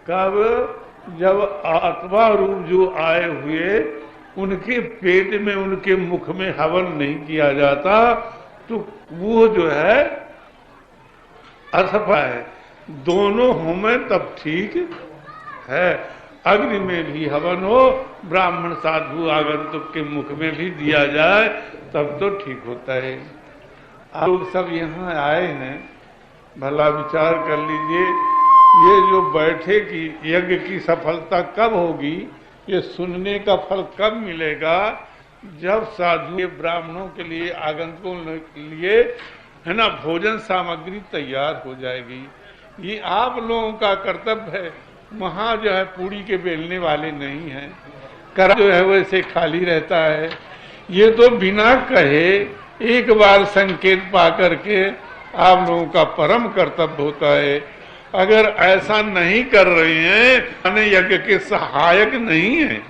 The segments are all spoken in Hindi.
कब? जब आत्मा रूप जो आए हुए उनके पेट में, उनके मुख में हवन नहीं किया जाता तो वो जो है असफल है। दोनों हों तब ठीक है। अग्नि में भी हवन हो, ब्राह्मण साधु आगंतुक के मुख में भी दिया जाए तब तो ठीक होता है। आप लोग सब यहाँ आए हैं, भला विचार कर लीजिए, ये जो बैठे कि यज्ञ की सफलता कब होगी, ये सुनने का फल कब मिलेगा? जब साधु ब्राह्मणों के लिए, आगंतुकों के लिए है ना, भोजन सामग्री तैयार हो जाएगी। ये आप लोगों का कर्तव्य है। वहाँ जो है पूड़ी के बेलने वाले नहीं हैं, करा जो है वैसे खाली रहता है। ये तो बिना कहे एक बार संकेत पा करके आप लोगों का परम कर्तव्य होता है। अगर ऐसा नहीं कर रहे हैं यानी यज्ञ के सहायक नहीं है।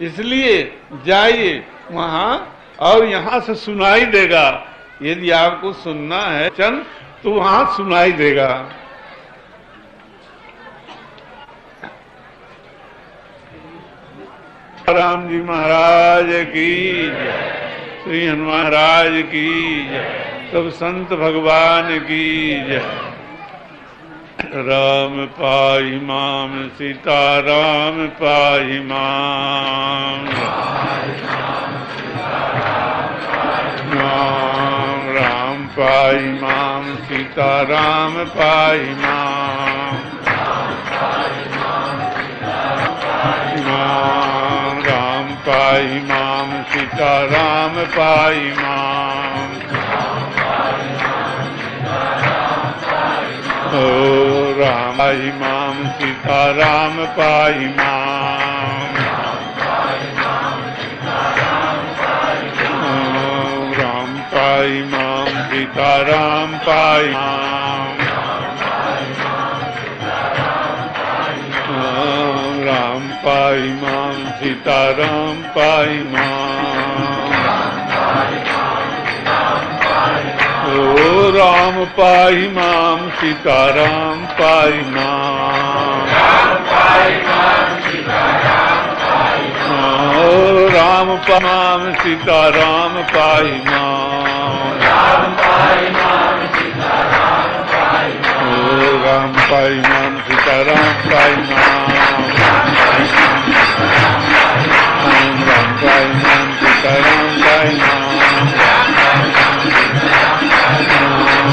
इसलिए जाइए वहां और यहां से सुनाई देगा। यदि आपको सुनना है चंद तो वहां सुनाई देगा। राम जी महाराज की जय, श्री हनुमान महाराज की जय, सब संत भगवान की जय। राम पाहि माम सीता राम पाहि माम, राम पाहि माम सीता राम पाहि माम, राम पाहि माम सीता राम पाहि माम। ओ राम पाहि माम सीता राम पाहि माम, राम पाहि माम सीता राम पाहि माम, राम पाहि माम सीता राम पाहि माम। ओ राम पाहि माम सीता राम पाहि माम, ओ राम पाहि माम सीता राम पाहि माम, ओ राम पाहि माम सीता राम पाहि माम, राम पाहि माम सीता राम पाहि माम,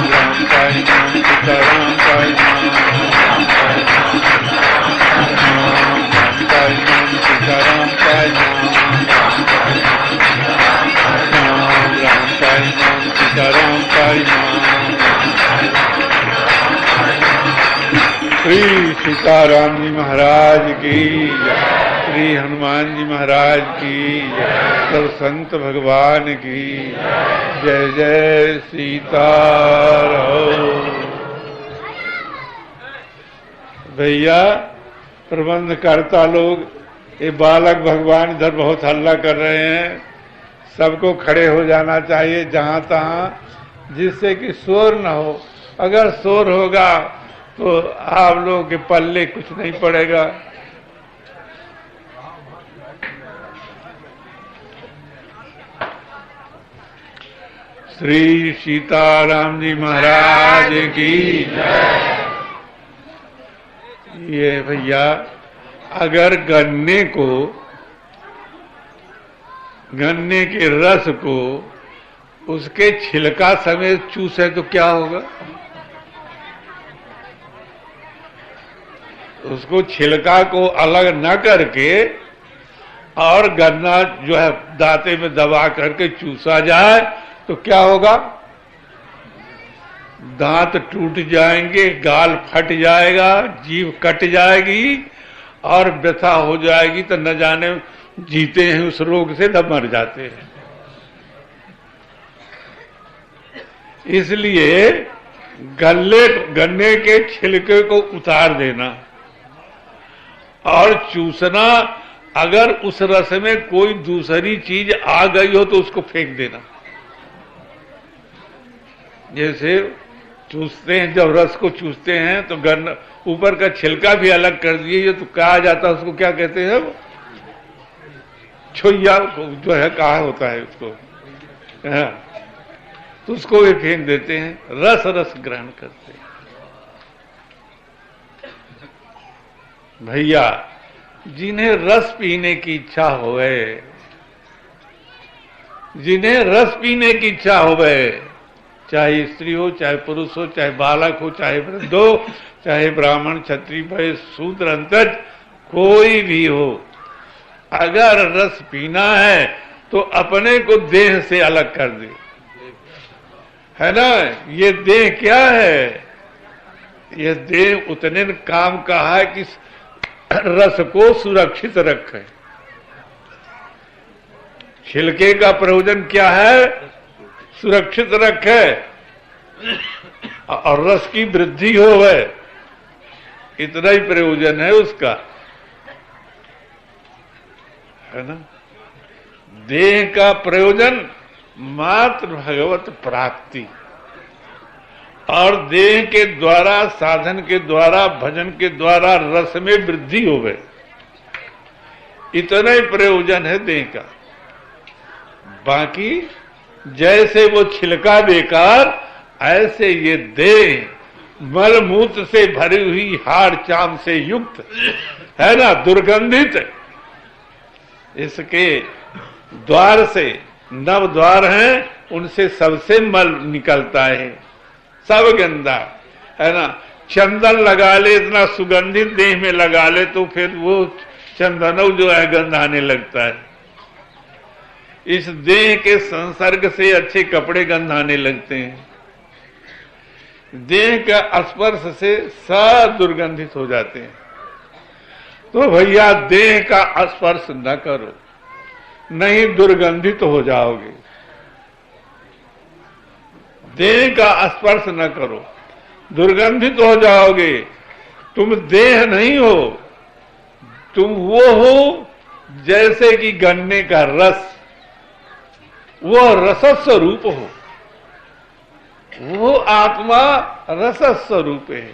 राम पाहि माम सीता राम पाहि माम, राम पाहि माम सीता राम पाहि माम, राम पाहि माम सीता राम पाहि माम। श्री सीताराम जी महाराज की जय, श्री हनुमान जी महाराज की जय, सब संत भगवान की जय। जय सीताराम। भैया प्रबंधकर्ता लोग, ये बालक भगवान इधर बहुत हल्ला कर रहे हैं, सबको खड़े हो जाना चाहिए जहां तहां, जिससे कि शोर न हो। अगर शोर होगा तो आप लोगों के पल्ले कुछ नहीं पड़ेगा। श्री सीताराम जी महाराज की जय। ये भैया अगर गन्ने के रस को उसके छिलका समेत चूसे तो क्या होगा? उसको छिलका को अलग न करके और गन्ना जो है दांते में दबा करके चूसा जाए तो क्या होगा? दांत टूट जाएंगे, गाल फट जाएगा, जीभ कट जाएगी और व्यथा हो जाएगी, तो न जाने जीते हैं उस रोग से न मर जाते हैं। इसलिए गन्ने के छिलके को उतार देना और चूसना। अगर उस रस में कोई दूसरी चीज आ गई हो तो उसको फेंक देना। जैसे चूसते हैं, जब रस को चूसते हैं तो गन्ना ऊपर का छिलका भी अलग कर दिए, तो कहा जाता है उसको, क्या कहते हैं अब, छोइया जो है कहा होता है उसको, तो उसको भी फेंक देते हैं, रस रस ग्रहण करते हैं। भैया जिन्हें रस पीने की इच्छा होवे, जिन्हें रस पीने की इच्छा होवे, चाहे स्त्री हो, चाहे पुरुष हो, चाहे बालक हो, चाहे वृद्ध हो, चाहे ब्राह्मण, क्षत्रिय, वैश्य, शूद्र, अंतज, कोई भी हो, अगर रस पीना है तो अपने को देह से अलग कर दे, है ना। ये देह क्या है, ये देह उतने काम का है कि रस को सुरक्षित रखे। छिलके का प्रयोजन क्या है, सुरक्षित रखे और रस की वृद्धि हो, इतना ही प्रयोजन है उसका, है ना। देह का प्रयोजन मात्र भगवत प्राप्ति, और देह के द्वारा, साधन के द्वारा, भजन के द्वारा रस में वृद्धि हो गए, इतना ही प्रयोजन है देह का। बाकी जैसे वो छिलका बेकार, ऐसे ये देह मल मूत्र से भरी हुई, हाड़ चाम से युक्त, है ना, दुर्गंधित, इसके द्वार से, नव द्वार हैं, उनसे सबसे मल निकलता है, सब गंदा, है ना। चंदन लगा ले, इतना सुगंधित देह में लगा ले, तो फिर वो चंदन जो है गंध आने लगता है। इस देह के संसर्ग से अच्छे कपड़े गंध आने लगते हैं, देह का स्पर्श से सब दुर्गंधित हो जाते हैं। तो भैया देह का स्पर्श न करो, नहीं दुर्गंधित हो जाओगे। देह का स्पर्श न करो, दुर्गंधित हो जाओगे। तुम देह नहीं हो, तुम वो हो जैसे कि गन्ने का रस, वो रस स्वरूप हो, वो आत्मा रस स्वरूप है।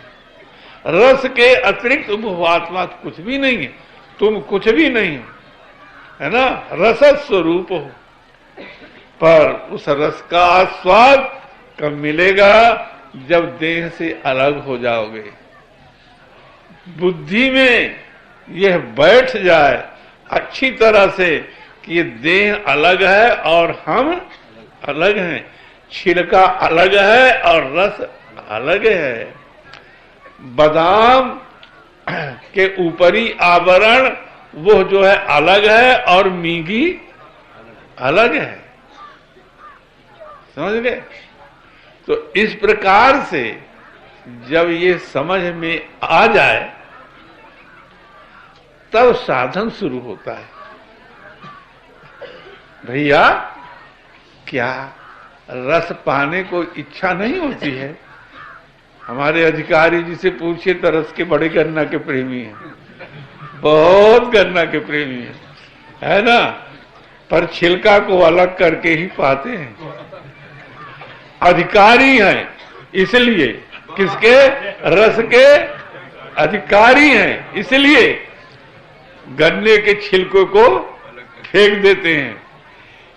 रस के अतिरिक्त वो आत्मा कुछ भी नहीं है, तुम कुछ भी नहीं हो, है ना, रस स्वरूप हो। पर उस रस का स्वाद कब मिलेगा, जब देह से अलग हो जाओगे। बुद्धि में यह बैठ जाए अच्छी तरह से कि ये देह अलग है और हम अलग हैं, छिलका अलग है और रस अलग है। बादाम के ऊपरी आवरण वो जो है अलग है और मींगी अलग है, समझ गए। तो इस प्रकार से जब ये समझ में आ जाए तब साधन शुरू होता है। भैया क्या रस पाने को इच्छा नहीं होती है? हमारे अधिकारी जी से पूछिए तो रस के बड़े गन्ना के प्रेमी हैं, बहुत गन्ना के प्रेमी हैं, है ना, पर छिलका को अलग करके ही पाते हैं। अधिकारी हैं इसलिए, किसके? रस के अधिकारी हैं, इसलिए गन्ने के छिलकों को फेंक देते हैं।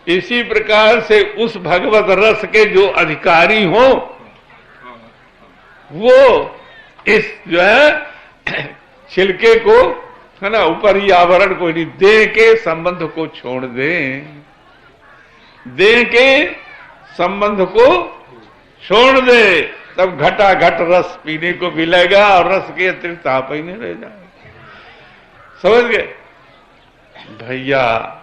इसी प्रकार से उस भगवत रस के जो अधिकारी हो, वो इस जो है छिलके को, है ना, ऊपरी आवरण को नहीं, देह के संबंध को छोड़ दें, देह के संबंध को छोड़ दे, तब घटा घट रस पीने को मिलेगा और रस के अतिरिक्त आप ही नहीं रह जाए। समझ गए भैया?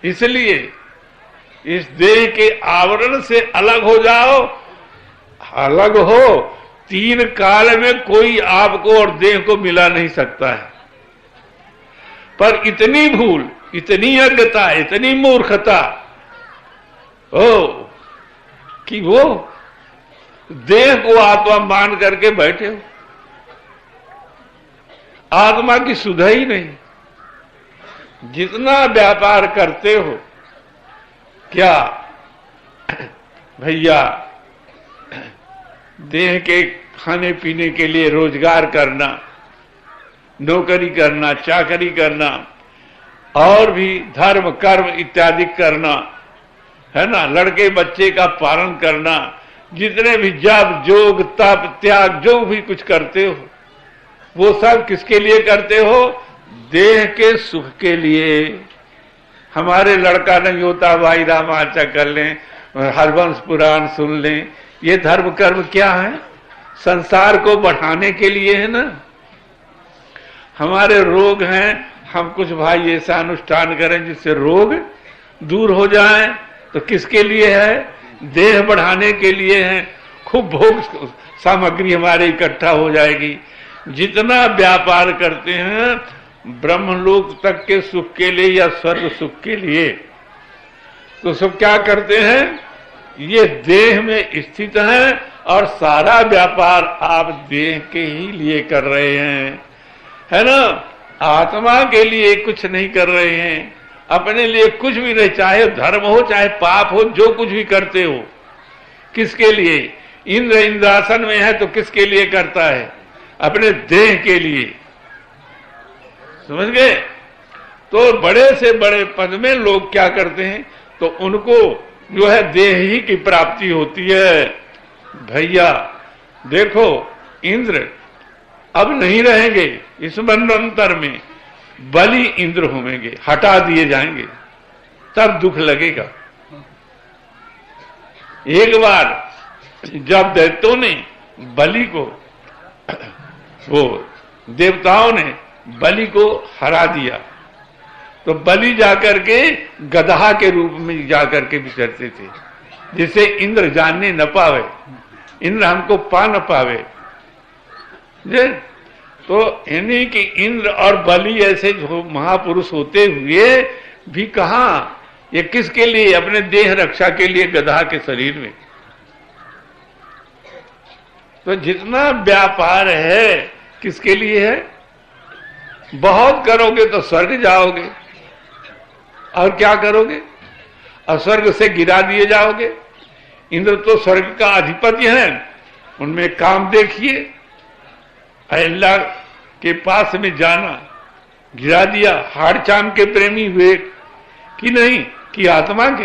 इसलिए इस देह के आवरण से अलग हो जाओ, अलग हो। तीन काल में कोई आपको और देह को मिला नहीं सकता है, पर इतनी भूल, इतनी अज्ञता, इतनी मूर्खता हो कि वो देह को आत्मा मान करके बैठे हो, आत्मा की सुधा ही नहीं। जितना व्यापार करते हो, क्या भैया देह के खाने पीने के लिए रोजगार करना, नौकरी करना, चाकरी करना, और भी धर्म कर्म इत्यादि करना, है ना, लड़के बच्चे का पालन करना, जितने भी जप जोग तप त्याग जो भी कुछ करते हो वो सब किसके लिए करते हो? देह के सुख के लिए। हमारे लड़का नहीं होता, भाई रामाचा कर लें, हरवंश पुराण सुन लें, ये धर्म कर्म क्या है? संसार को बढ़ाने के लिए है ना। हमारे रोग हैं, हम कुछ भाई ऐसा अनुष्ठान करें जिससे रोग दूर हो जाए, तो किसके लिए है? देह बढ़ाने के लिए है। खूब भोग सामग्री हमारे इकट्ठा हो जाएगी। जितना व्यापार करते हैं ब्रह्मलोक तक के सुख के लिए या स्वर्ग सुख के लिए, तो सब क्या करते हैं? ये देह में स्थित है और सारा व्यापार आप देह के ही लिए कर रहे हैं, है ना। आत्मा के लिए कुछ नहीं कर रहे हैं, अपने लिए कुछ भी नहीं, चाहे धर्म हो चाहे पाप हो, जो कुछ भी करते हो किसके लिए? इंद्र इंद्रासन में है तो किसके लिए करता है? अपने देह के लिए। समझ गए? तो बड़े से बड़े पद में लोग क्या करते हैं? तो उनको जो है देह ही की प्राप्ति होती है। भैया देखो, इंद्र अब नहीं रहेंगे इस मनवंतर में, बलि इंद्र होंगे, हटा दिए जाएंगे, तब दुख लगेगा। एक बार जब दैत्यों ने बलि को, वो देवताओं ने बलि को हरा दिया, तो बलि जाकर के गदहा के रूप में जाकर के विचरते थे, जिसे इंद्र जानने न पावे, इंद्र हमको पा न पावे। तो यानी कि इंद्र और बलि ऐसे जो महापुरुष होते हुए भी कहा, ये किसके लिए? अपने देह रक्षा के लिए गधा के शरीर में। तो जितना व्यापार है किसके लिए है? बहुत करोगे तो स्वर्ग जाओगे, और क्या करोगे? और स्वर्ग से गिरा दिए जाओगे। इंद्र तो स्वर्ग का अधिपति है, उनमें काम देखिए, अल्लाह के पास में जाना, गिरा दिया। हाड़ चाम के प्रेमी हुए कि नहीं? कि आत्मा के,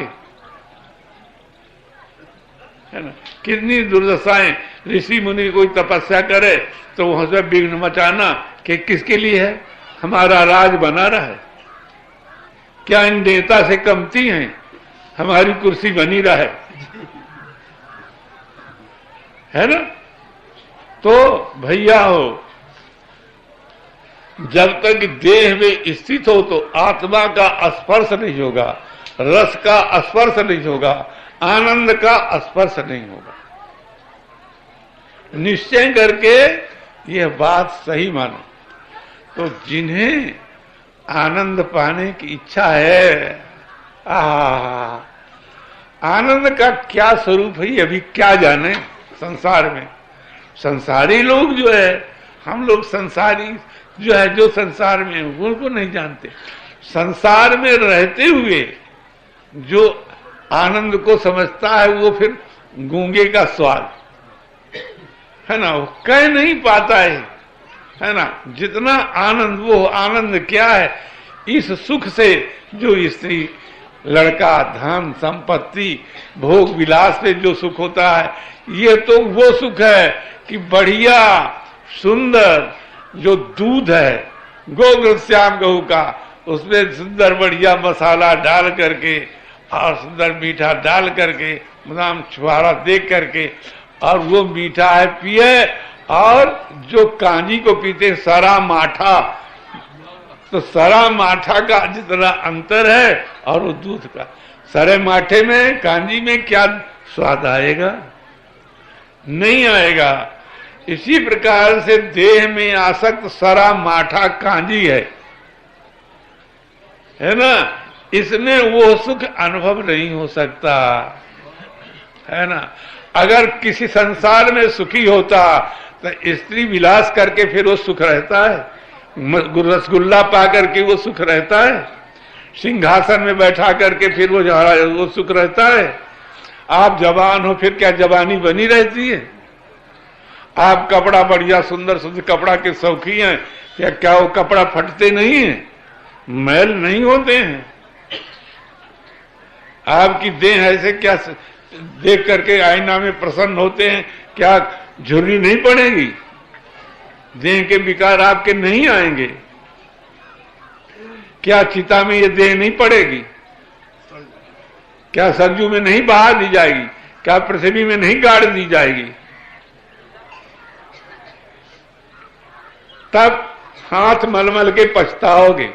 है ना। कितनी दुर्दशाएं, ऋषि मुनि कोई तपस्या करे तो वहां से विघ्न मचाना, कि किसके लिए है? हमारा राज बना रहा है, क्या इन नेता से कमती हैं, हमारी कुर्सी बनी रहा है ना। तो भैया हो, जब तक देह में स्थित हो तो आत्मा का स्पर्श नहीं होगा, रस का स्पर्श नहीं होगा, आनंद का स्पर्श नहीं होगा। निश्चय करके यह बात सही मानो। तो जिन्हें आनंद पाने की इच्छा है, आनंद का क्या स्वरूप है अभी क्या जाने संसार में। संसारी लोग जो है, हम लोग संसारी जो है, जो संसार में है उनको नहीं जानते। संसार में रहते हुए जो आनंद को समझता है वो फिर गूंगे का स्वाद, है ना, वो कह नहीं पाता है ना। जितना आनंद, वो आनंद क्या है? इस सुख से जो स्त्री, लड़का, धन संपत्ति, भोग विलास से जो सुख होता है, ये तो वो सुख है कि बढ़िया सुंदर जो दूध है, गोग्र श्याम गऊ का, उसमें सुंदर बढ़िया मसाला डाल करके और सुंदर मीठा डाल करके, बादाम छुहारा देख करके, और वो मीठा है पिए, और जो कांजी को पीते सरा माठा, तो सरा माठा का जितना अंतर है और वो दूध का, सरे माठे में कांजी में क्या स्वाद आएगा? नहीं आएगा। इसी प्रकार से देह में आसक्त सरा माठा कांजी है ना, इसमें वो सुख अनुभव नहीं हो सकता, है ना। अगर किसी संसार में सुखी होता तो स्त्री विलास करके फिर वो सुख रहता है? रसगुल्ला पा करके वो सुख रहता है? सिंहासन में बैठा करके फिर वो सुख रहता है? आप जवान हो फिर क्या जवानी बनी रहती है? आप कपड़ा बढ़िया सुंदर सुंदर कपड़ा के शौकीन हैं, क्या वो कपड़ा फटते नहीं है, मैल नहीं होते हैं? आपकी देह ऐसे क्या देख करके आईना में प्रसन्न होते हैं, क्या झुर्री नहीं पड़ेगी? देह के विकार आपके नहीं आएंगे? क्या चिता में ये देह नहीं पड़ेगी? क्या सरजू में नहीं बहा दी जाएगी? क्या पृथ्वी में नहीं गाड़ दी जाएगी? तब हाथ मलमल के पछताओगे,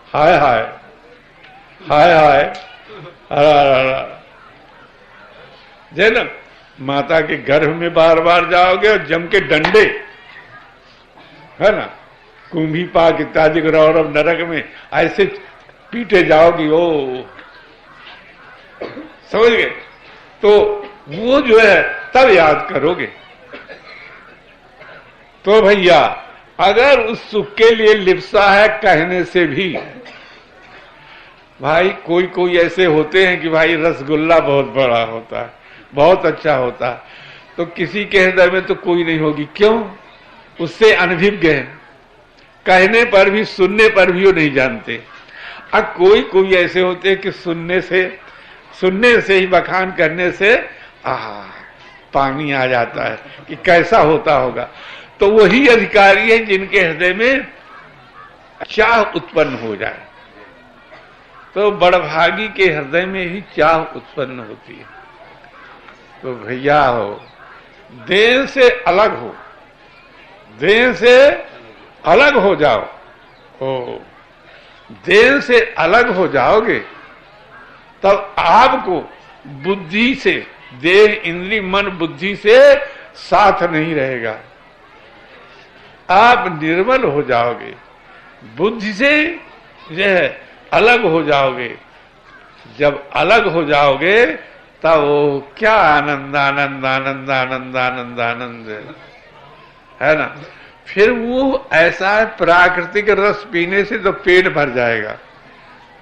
हाय हाय हाय हाय। जे ना माता के गर्भ में बार बार जाओगे और जम के डंडे, है ना, कुंभी पाक इत्यादि रौरव नरक में ऐसे पीटे जाओगी, ओ समझ गए? तो वो जो है तब याद करोगे। तो भैया अगर उस सुख के लिए लिप्सा है कहने से भी, भाई कोई कोई ऐसे होते हैं कि भाई रसगुल्ला बहुत बड़ा होता है, बहुत अच्छा होता है, तो किसी के हृदय में तो कोई नहीं होगी। क्यों? उससे अनभिज्ञ है, कहने पर भी सुनने पर भी वो नहीं जानते। अब कोई कोई ऐसे होते हैं कि सुनने से ही बखान करने से पानी आ जाता है कि कैसा होता होगा। तो वही अधिकारी हैं जिनके हृदय में चाह उत्पन्न हो जाए। तो बड़भागी के हृदय में ही चाह उत्पन्न होती है। तो भैया हो, देह से अलग हो, देह से अलग हो जाओ। ओ देह से अलग हो जाओगे तब आपको बुद्धि से, देह इंद्री मन बुद्धि से साथ नहीं रहेगा। आप निर्मल हो जाओगे, बुद्धि से जो है अलग हो जाओगे। जब अलग हो जाओगे तब वो क्या आनंद आनंद आनंद आनंद आनंद आनंद है ना। फिर वो ऐसा है, प्राकृतिक रस पीने से तो पेट भर जाएगा।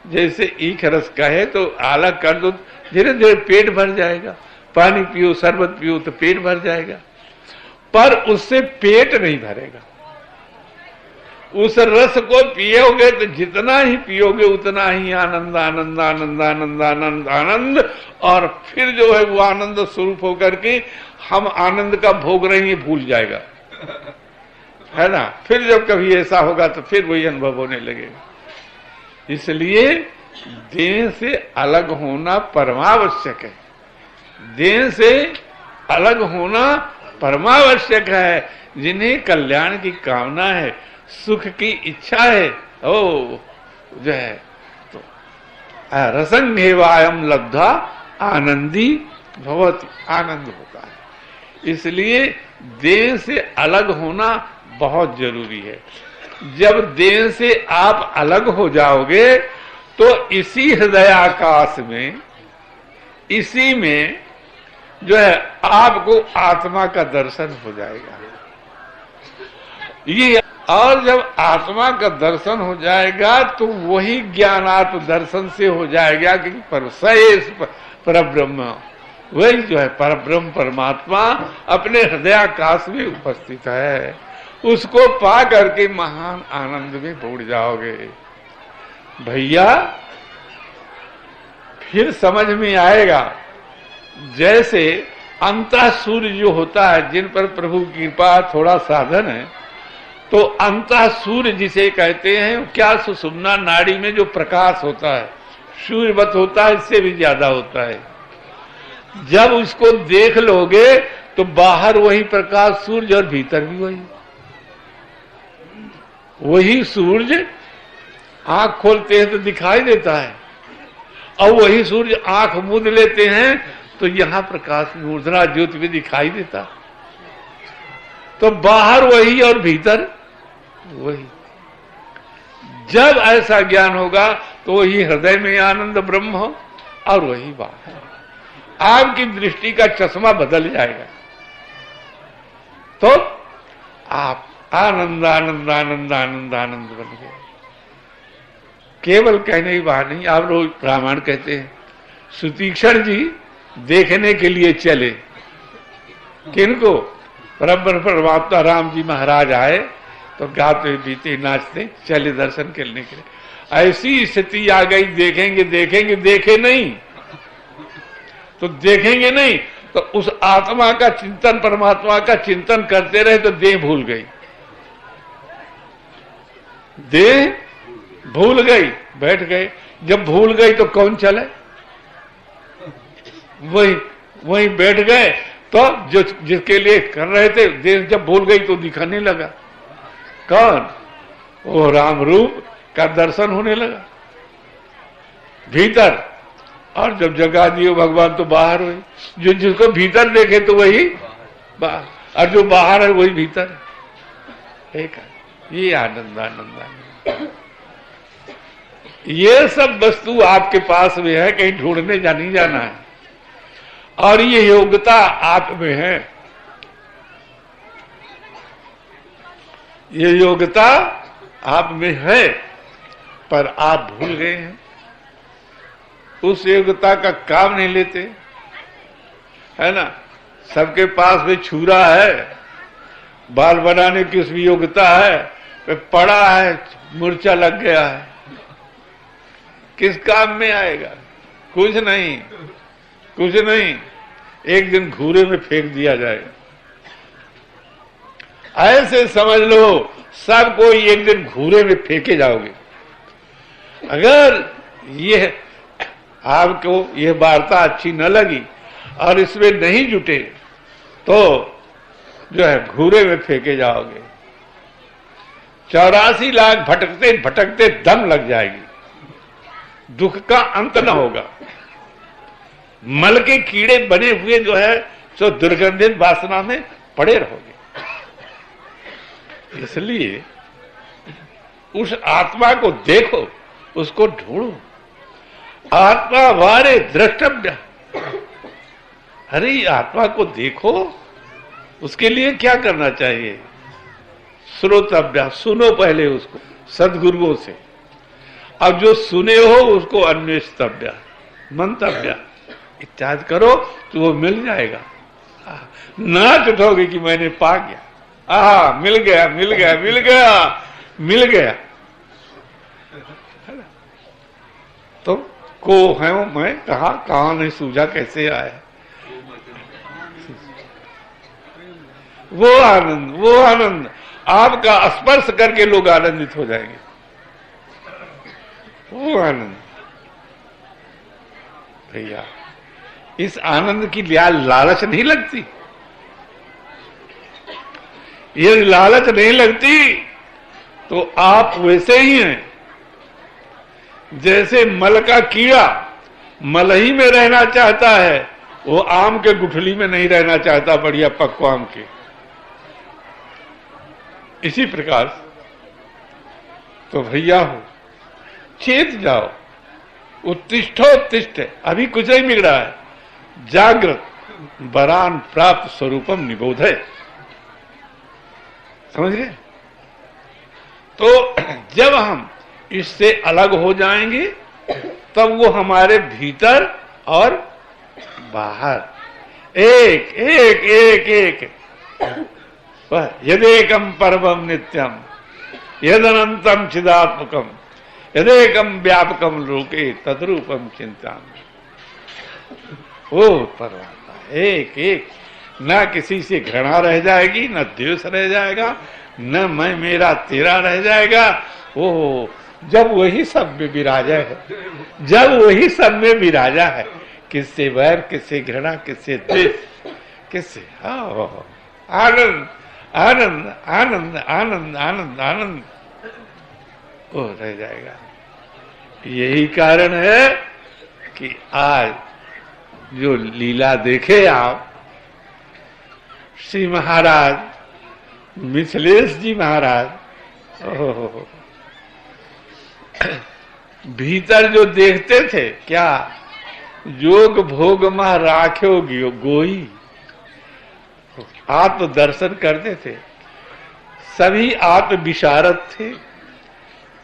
जैसे ईख रस का है तो अलग कर दो, धीरे धीरे पेट भर जाएगा। पानी पियो, शरबत पियो तो पेट भर जाएगा, पर उससे पेट नहीं भरेगा। उस रस को पियोगे तो जितना ही पियोगे उतना ही आनंद आनंद आनंद आनंद आनंद आनंद। और फिर जो है वो आनंद स्वरूप होकर के हम आनंद का भोग रहे हैं भूल जाएगा, है ना। फिर जब कभी ऐसा होगा तो फिर वही अनुभव होने लगेगा। इसलिए देह से अलग होना परमावश्यक है। देह से अलग होना परमावश्यक है। जिन्हें कल्याण की कामना है, सुख की इच्छा है, ओ जो है तो रसंगेवायम लब्धा आनंदी भवति, आनंद होता है। इसलिए देह से अलग होना बहुत जरूरी है। जब देह से आप अलग हो जाओगे तो इसी हृदयाकाश में, इसी में जो है आपको आत्मा का दर्शन हो जाएगा। ये और जब आत्मा का दर्शन हो जाएगा तो वही ज्ञानात्म दर्शन से हो जाएगा कि परब्रह्म, वही जो है परब्रह्म परमात्मा अपने हृदयाकाश में उपस्थित है। उसको पा करके महान आनंद में बुड़ जाओगे। भैया फिर समझ में आएगा, जैसे अंतः सूर्य जो होता है, जिन पर प्रभु की कृपा थोड़ा साधन है, तो अंतः सूर्य जिसे कहते हैं, क्या सुषुम्ना नाड़ी में जो प्रकाश होता है सूर्यवत होता है, इससे भी ज्यादा होता है। जब उसको देख लोगे तो बाहर वही प्रकाश सूर्य और भीतर भी वही सूर्य। आंख खोलते हैं तो दिखाई देता है, और वही सूर्य आंख मूंद लेते हैं तो यहां प्रकाश मूर्धना ज्योति भी दिखाई देता। तो बाहर वही और भीतर वही। जब ऐसा ज्ञान होगा तो वही हृदय में आनंद ब्रह्म हो और वही बाहर। आपकी दृष्टि का चश्मा बदल जाएगा, तो आप आनंद आनंद आनंद आनंद आनंद बन गए। केवल कहने की बात नहीं, आप लोग रामायण कहते हैं, सुतीक्षण जी देखने के लिए चले, किनको? ब्रह्म परमात्मा राम जी महाराज आए तो गाते बीते नाचते चले दर्शन करने के लिए। ऐसी स्थिति आ गई, देखेंगे देखेंगे, देखे नहीं तो देखेंगे नहीं तो उस आत्मा का चिंतन, परमात्मा का चिंतन करते रहे तो देह भूल गई, देह भूल गई, बैठ गए। जब भूल गई तो कौन चले? वही बैठ गए। तो जो जिसके लिए कर रहे थे, देह जब भूल गई तो दिखाने लगा। कौन? वो राम रूप का दर्शन होने लगा भीतर। और जब जगा दिए भगवान तो बाहर हुए। जो जिसको भीतर देखे तो वही बाहर, और जो बाहर है वही भीतर है। एक ये आनंद आनंद आनंद। ये सब वस्तु आपके पास में है, कहीं ढूंढने नहीं जाना है। और ये योग्यता आप में है, ये योग्यता आप में है, पर आप भूल गए हैं। उस योग्यता का काम नहीं लेते, है ना। सबके पास में छुरा है, बाल बनाने की उसमें योग्यता है, पड़ा है, मूर्छा लग गया है, किस काम में आएगा? कुछ नहीं, कुछ नहीं। एक दिन घूरे में फेंक दिया जाएगा। ऐसे समझ लो, सब कोई एक दिन घूरे में फेंके जाओगे। अगर ये आपको ये वार्ता अच्छी न लगी और इसमें नहीं जुटे तो जो है घूरे में फेंके जाओगे। 84 लाख भटकते भटकते दम लग जाएगी, दुख का अंत न होगा। मल के कीड़े बने हुए जो है सो दुर्गंधित वासना में पड़े रहोगे। इसलिए उस आत्मा को देखो, उसको ढूंढो। आत्मा वारे द्रष्टव्य। अरे आत्मा को देखो, उसके लिए क्या करना चाहिए? श्रोतव्य, सुनो पहले उसको सदगुरुओं से। अब जो सुने हो उसको अन्वेषितव्य, मंतव्य इत्यादि करो तो वो मिल जाएगा। नाच उठोगे कि मैंने पा गया, आहा मिल गया मिल गया मिल गया मिल गया। तो को है मैं कहा नहीं सूझा, कैसे आया? वो आनंद, वो आनंद आपका स्पर्श करके लोग आनंदित हो जाएंगे। वो आनंद भैया, इस आनंद की लालच नहीं लगती। ये लालच नहीं लगती तो आप वैसे ही हैं जैसे मल का कीड़ा मल ही में रहना चाहता है, वो आम के गुठली में नहीं रहना चाहता, बढ़िया पक्को आम के। इसी प्रकार तो भैया हो, चेत जाओ, उत्तिष्ठोत्तिष्ठ, अभी कुछ नहीं बिगड़ा है। जागृत वरान प्राप्त स्वरूपम निबोध है, समझ गए? तो जब हम इससे अलग हो जाएंगे तब वो हमारे भीतर और बाहर एक एक एक एक यदेकम परमम नित्यम यदनंतम चिदात्मकम यदेकम व्यापकम लोके तद्रूपम चिंता। वो परमात्मा एक एक, न किसी से घृणा रह जाएगी, न द्वेष रह जाएगा, न मैं मेरा तेरा रह जाएगा। वो जब वही सब में विराजा है, जब वही सब में विराजा है, किससे वैर, किससे घृणा, किससे द्वेष, किससे आनंद आनंद आनंद आनंद आनंद आनंद वो रह जाएगा। यही कारण है कि आज जो लीला देखे आप, श्री महाराज मिथिलेश जी महाराज, भीतर जो देखते थे क्या, जोग भोग मह राख्यो गोई, आत्म दर्शन करते थे। सभी आत्म विशारद थे।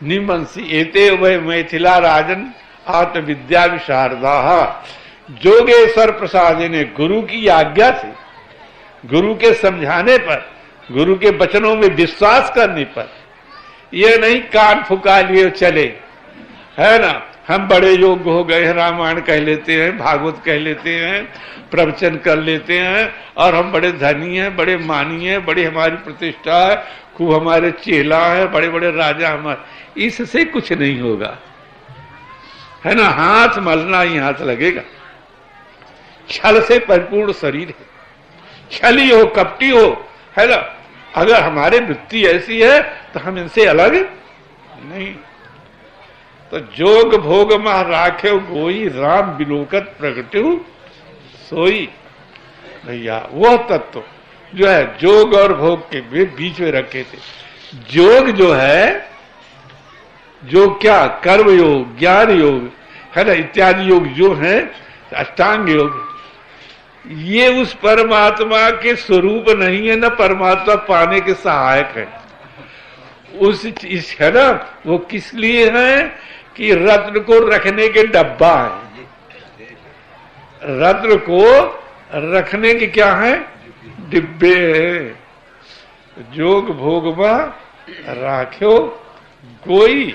निमंसी एते वह मैथिला राजन आत्म विद्या विशारदा। जोगेश्वर प्रसाद ने गुरु की आज्ञा से गुरु के समझाने पर, गुरु के वचनों में विश्वास करने पर, ये नहीं कान फुका लिए चले, है ना। हम बड़े योग्य हो गए हैं, रामायण कह लेते हैं, भागवत कह लेते हैं, प्रवचन कर लेते हैं, और हम बड़े धनी हैं, बड़े मानी हैं, बड़ी हमारी प्रतिष्ठा है, खूब हमारे चेला है, बड़े बड़े राजा हमारे। इससे कुछ नहीं होगा, है ना। हाथ मलना ही हाथ लगेगा। छल से परिपूर्ण शरीर है, छली हो, कपटी हो, है ना। अगर हमारे वृत्ति ऐसी है तो हम इनसे अलग नहीं। तो जोग भोग मह राख्यो गोई, राम बिलोकत प्रगट्यु सोई। भैया वह तत्व जो है जोग और भोग के बीच में रखे थे। जोग जो है, जो क्या कर्म योग, ज्ञान योग, है ना, इत्यादि योग जो है, अष्टांग योग, ये उस परमात्मा के स्वरूप नहीं है, ना परमात्मा पाने के सहायक है। उस चीज है ना, वो किस लिए है कि रत्न को रखने के डब्बा है। रत्न को रखने के क्या है, डिब्बे हैं। जोग भोग में राख्यो कोई,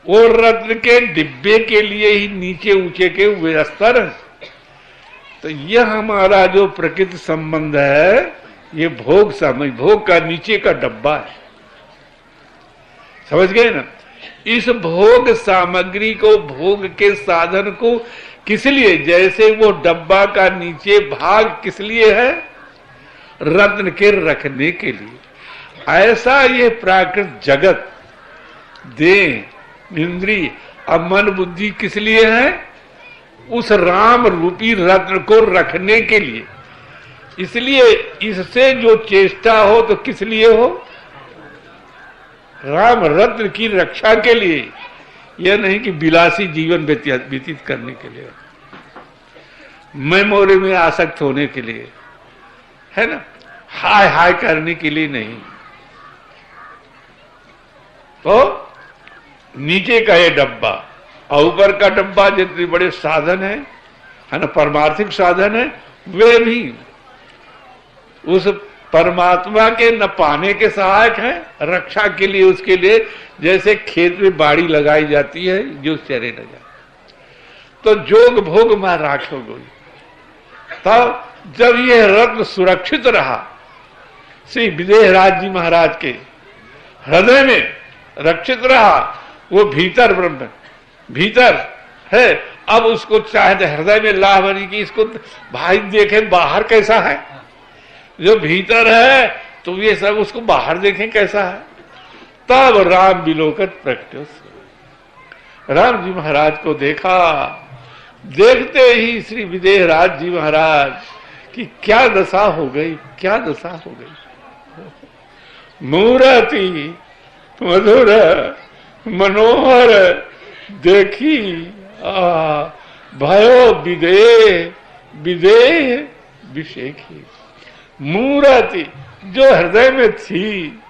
वो रत्न के डिब्बे के लिए ही नीचे ऊंचे के हुए स्तर। तो यह हमारा जो प्रकृति संबंध है, ये भोग समझ, भोग का नीचे का डब्बा है, समझ गए ना। इस भोग सामग्री को, भोग के साधन को किस लिए, जैसे वो डब्बा का नीचे भाग किस लिए है, रत्न के रखने के लिए, ऐसा ये प्राकृत जगत, देह, इंद्रिय, अब मन बुद्धि किस लिए है, उस राम रूपी रत्न को रखने के लिए। इसलिए इससे जो चेष्टा हो तो किस लिए हो, राम रत्न की रक्षा के लिए, यह नहीं कि विलासी जीवन व्यतीत करने के लिए, मेमोरी में आसक्त होने के लिए, है ना, हाय हाय करने के लिए नहीं। तो नीचे का ये डब्बा और ऊपर का डब्बा, जितने बड़े साधन है ना, परमार्थिक साधन है, वे भी उस परमात्मा के न पाने के सहायक है, रक्षा के लिए, उसके लिए, जैसे खेत में बाड़ी लगाई जाती है जो चरे न जाए। तो जोग भोग में राखो गोई। तब जब यह रत्न सुरक्षित रहा श्री विदेहराज जी महाराज के हृदय में, रक्षित रहा, वो भीतर ब्रह्म भीतर है। अब उसको चाहे हृदय में लाभ बनी कि इसको भाई देखे बाहर कैसा है, जो भीतर है तो ये सब उसको बाहर देखें कैसा है। तब राम बिलोकत प्रकट, राम जी महाराज को देखा। देखते ही श्री विदेहराज जी महाराज की क्या दशा हो गई, क्या दशा हो गई। मूर्ति मधुर मनोहर देखी भयो विदेह विदेह विषेखी। मूर्ति जो हृदय में थी,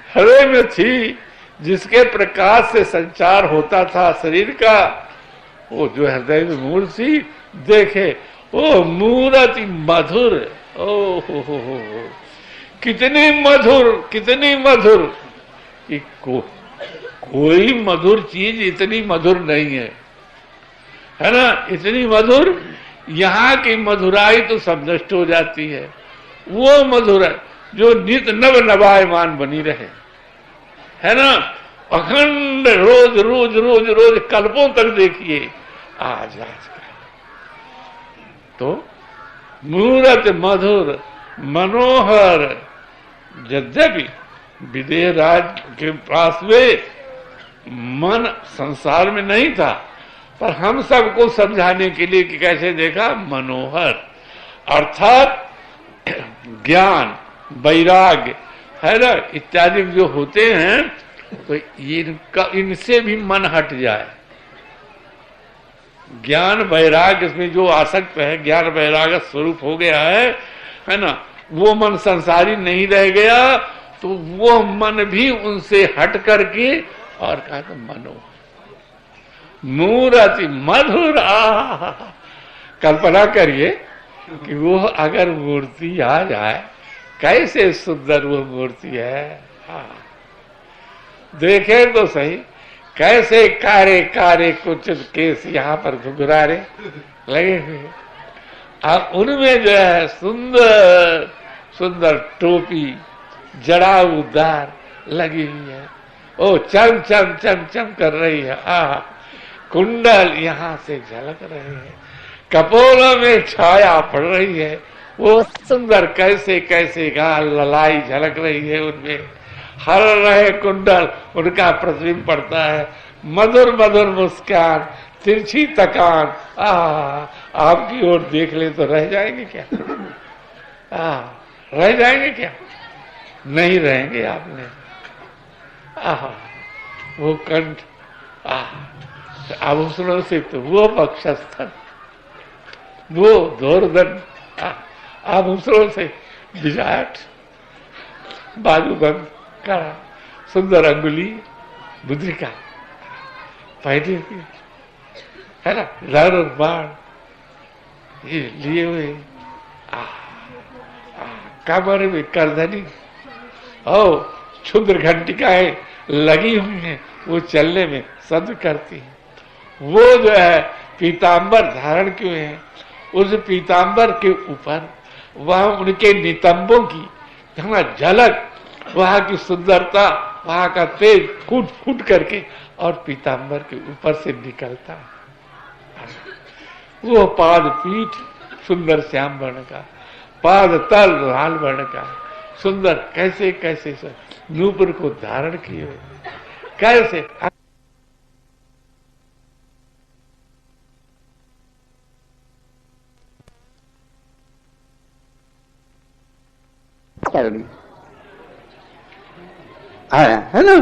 हृदय में थी, जिसके प्रकाश से संचार होता था शरीर का, वो जो हृदय में मूर्ति देखे, ओ मूर्ति मधुर, ओ हो, कितनी मधुर, कितनी मधुर कि कोई मधुर चीज इतनी मधुर नहीं है ना, इतनी मधुर। यहाँ की मधुराई तो सब नष्ट हो जाती है। वो मधुर जो नित नव नवायमान बनी रहे, है ना, अखंड रोज रोज रोज रोज कल्पों तक देखिए, आज तो मूर्त मधुर मनोहर। यद्यपि विदेहराज के पास में मन संसार में नहीं था, पर हम सबको समझाने के लिए कि कैसे देखा, मनोहर अर्थात ज्ञान, वैराग्य, है ना, इत्यादि जो होते हैं, तो इनसे भी मन हट जाए। ज्ञान वैराग्य इसमें जो आसक्त है, ज्ञान वैराग्य स्वरूप हो गया है ना, वो मन संसारी नहीं रह गया, तो वो मन भी उनसे हट करके और कहा तो मनोहर मूर्ति मधुर। कल्पना करिए कि वो अगर मूर्ति आ जाए, कैसे सुंदर वो मूर्ति है। हाँ, देखे तो सही, कैसे कारे कारे कुछ केस यहाँ पर घुघरारे लगे हुए, अब उनमें जो है सुंदर सुंदर टोपी जड़ाऊदार लगी हुई है, ओ चम चम चम चम कर रही है। कुंडल यहाँ से झलक रहे हैं, कपोलों में छाया पड़ रही है, वो सुंदर कैसे कैसे गाल ललाई झलक रही है, उनमें हर रहे कुंडल, उनका प्रतिबिंब पड़ता है, मधुर मधुर मुस्कान, तिरछी तकान। आपकी ओर देख ले तो रह जाएंगे क्या? रह जाएंगे क्या? नहीं रहेंगे आपने। वो कंठ, आभूषणों से तो वो वक्षस्थल, वो धोरदंड, आभूषणों से विराट, बाजूबंद कड़ा, सुंदर अंगुली मुद्रिका पहने हुए है ना, धनुष बाण ये लिए हुए, कमर में करधनी, क्षुद्र घंटिकाएं लगी हुई हैं, वो चलने में सद करती हैं। वो जो है पीतांबर धारण किए हैं, उस पीतांबर के ऊपर वह उनके नितंबों की झलक, वहां की सुंदरता, वहां का तेज फूट फूट करके और पीतांबर के ऊपर से निकलता है। वो पाद पीठ सुंदर श्याम वर्ण का, पाद तल लाल वर्ण का, सुंदर कैसे कैसे नूपुर को धारण किए हुए, कैसे है ना।